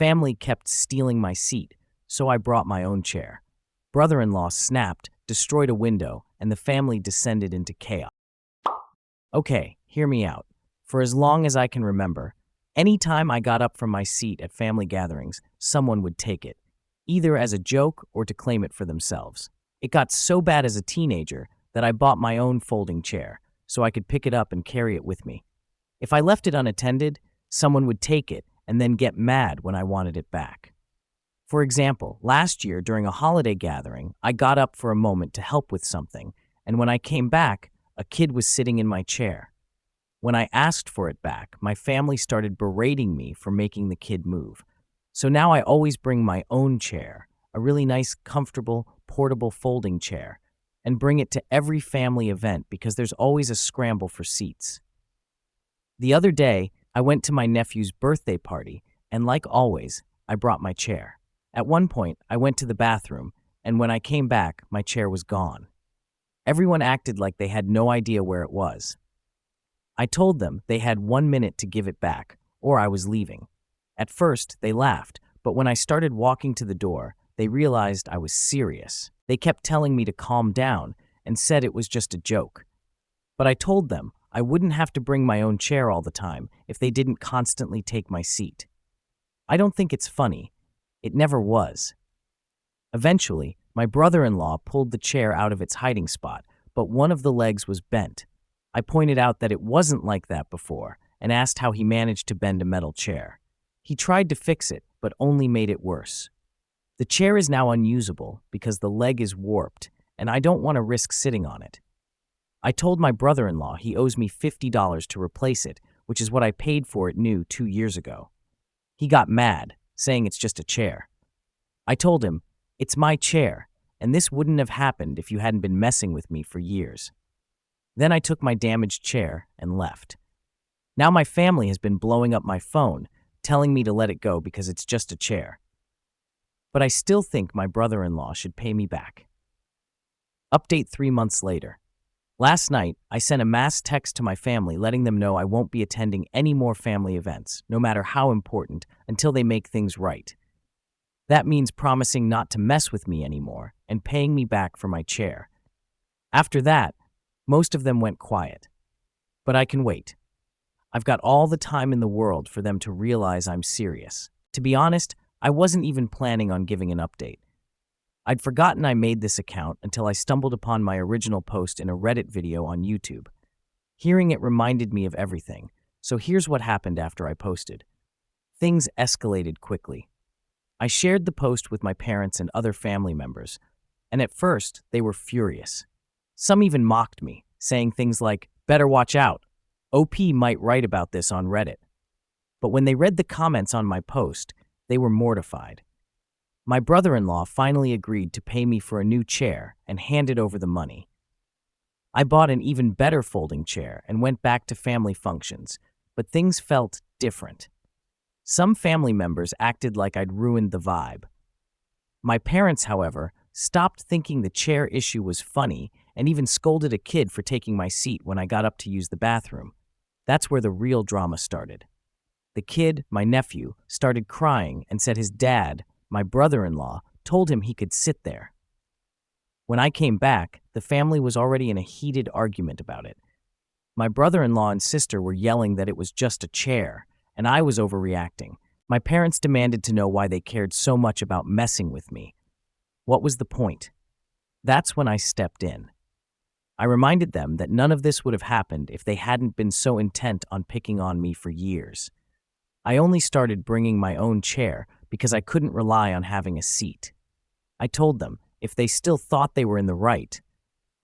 Family kept stealing my seat, so I brought my own chair. Brother-in-law snapped, destroyed a window, and the family descended into chaos. Okay, hear me out. For as long as I can remember, any time I got up from my seat at family gatherings, someone would take it, either as a joke or to claim it for themselves. It got so bad as a teenager that I bought my own folding chair, so I could pick it up and carry it with me. If I left it unattended, someone would take it and then get mad when I wanted it back. For example, last year during a holiday gathering, I got up for a moment to help with something, and when I came back, a kid was sitting in my chair. When I asked for it back, my family started berating me for making the kid move. So now I always bring my own chair, a really nice, comfortable, portable folding chair, and bring it to every family event because there's always a scramble for seats. The other day, I went to my nephew's birthday party, and like always, I brought my chair. At one point, I went to the bathroom, and when I came back, my chair was gone. Everyone acted like they had no idea where it was. I told them they had 1 minute to give it back, or I was leaving. At first, they laughed, but when I started walking to the door, they realized I was serious. They kept telling me to calm down and said it was just a joke. But I told them I wouldn't have to bring my own chair all the time if they didn't constantly take my seat. I don't think it's funny. It never was. Eventually, my brother-in-law pulled the chair out of its hiding spot, but one of the legs was bent. I pointed out that it wasn't like that before and asked how he managed to bend a metal chair. He tried to fix it, but only made it worse. The chair is now unusable because the leg is warped, and I don't want to risk sitting on it. I told my brother-in-law he owes me $50 to replace it, which is what I paid for it new 2 years ago. He got mad, saying it's just a chair. I told him, it's my chair, and this wouldn't have happened if you hadn't been messing with me for years. Then I took my damaged chair and left. Now my family has been blowing up my phone, telling me to let it go because it's just a chair. But I still think my brother-in-law should pay me back. Update 3 months later. Last night, I sent a mass text to my family letting them know I won't be attending any more family events, no matter how important, until they make things right. That means promising not to mess with me anymore and paying me back for my chair. After that, most of them went quiet. But I can wait. I've got all the time in the world for them to realize I'm serious. To be honest, I wasn't even planning on giving an update. I'd forgotten I made this account until I stumbled upon my original post in a Reddit video on YouTube. Hearing it reminded me of everything, so here's what happened after I posted. Things escalated quickly. I shared the post with my parents and other family members, and at first, they were furious. Some even mocked me, saying things like, "Better watch out. OP might write about this on Reddit." But when they read the comments on my post, they were mortified. My brother-in-law finally agreed to pay me for a new chair and handed over the money. I bought an even better folding chair and went back to family functions, but things felt different. Some family members acted like I'd ruined the vibe. My parents, however, stopped thinking the chair issue was funny and even scolded a kid for taking my seat when I got up to use the bathroom. That's where the real drama started. The kid, my nephew, started crying and said his dad, my brother-in-law, told him he could sit there. When I came back, the family was already in a heated argument about it. My brother-in-law and sister were yelling that it was just a chair, and I was overreacting. My parents demanded to know why they cared so much about messing with me. What was the point? That's when I stepped in. I reminded them that none of this would have happened if they hadn't been so intent on picking on me for years. I only started bringing my own chair because I couldn't rely on having a seat. I told them if they still thought they were in the right,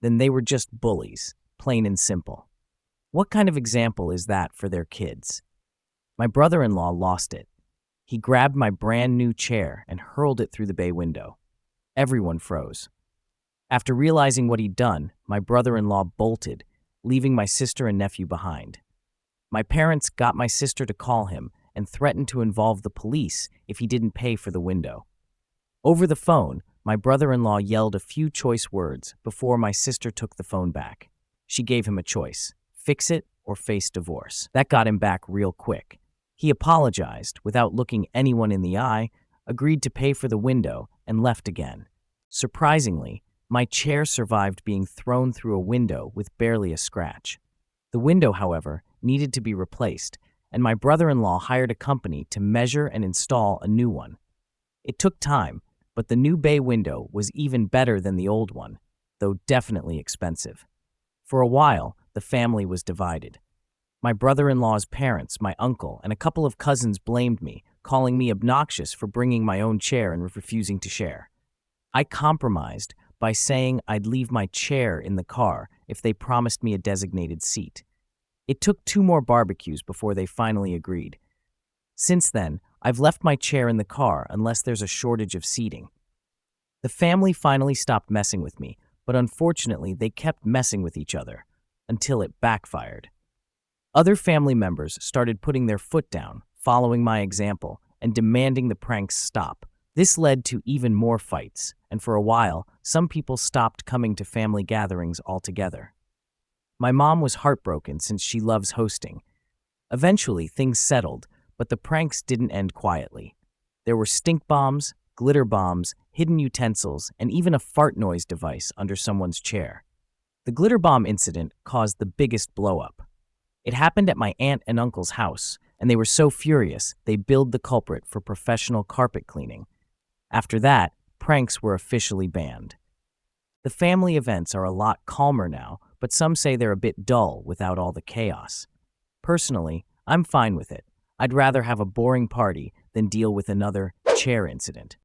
then they were just bullies, plain and simple. What kind of example is that for their kids? My brother-in-law lost it. He grabbed my brand new chair and hurled it through the bay window. Everyone froze. After realizing what he'd done, my brother-in-law bolted, leaving my sister and nephew behind. My parents got my sister to call him and threatened to involve the police if he didn't pay for the window. Over the phone, my brother-in-law yelled a few choice words before my sister took the phone back. She gave him a choice: fix it or face divorce. That got him back real quick. He apologized without looking anyone in the eye, agreed to pay for the window, and left again. Surprisingly, my chair survived being thrown through a window with barely a scratch. The window, however, needed to be replaced, and my brother-in-law hired a company to measure and install a new one. It took time, but the new bay window was even better than the old one, though definitely expensive. For a while, the family was divided. My brother-in-law's parents, my uncle, and a couple of cousins blamed me, calling me obnoxious for bringing my own chair and refusing to share. I compromised by saying I'd leave my chair in the car if they promised me a designated seat. It took 2 more barbecues before they finally agreed. Since then, I've left my chair in the car unless there's a shortage of seating. The family finally stopped messing with me, but unfortunately they kept messing with each other until it backfired. Other family members started putting their foot down, following my example, and demanding the pranks stop. This led to even more fights, and for a while, some people stopped coming to family gatherings altogether. My mom was heartbroken since she loves hosting. Eventually, things settled, but the pranks didn't end quietly. There were stink bombs, glitter bombs, hidden utensils, and even a fart noise device under someone's chair. The glitter bomb incident caused the biggest blow-up. It happened at my aunt and uncle's house, and they were so furious they billed the culprit for professional carpet cleaning. After that, pranks were officially banned. The family events are a lot calmer now, but some say they're a bit dull without all the chaos. Personally, I'm fine with it. I'd rather have a boring party than deal with another chair incident.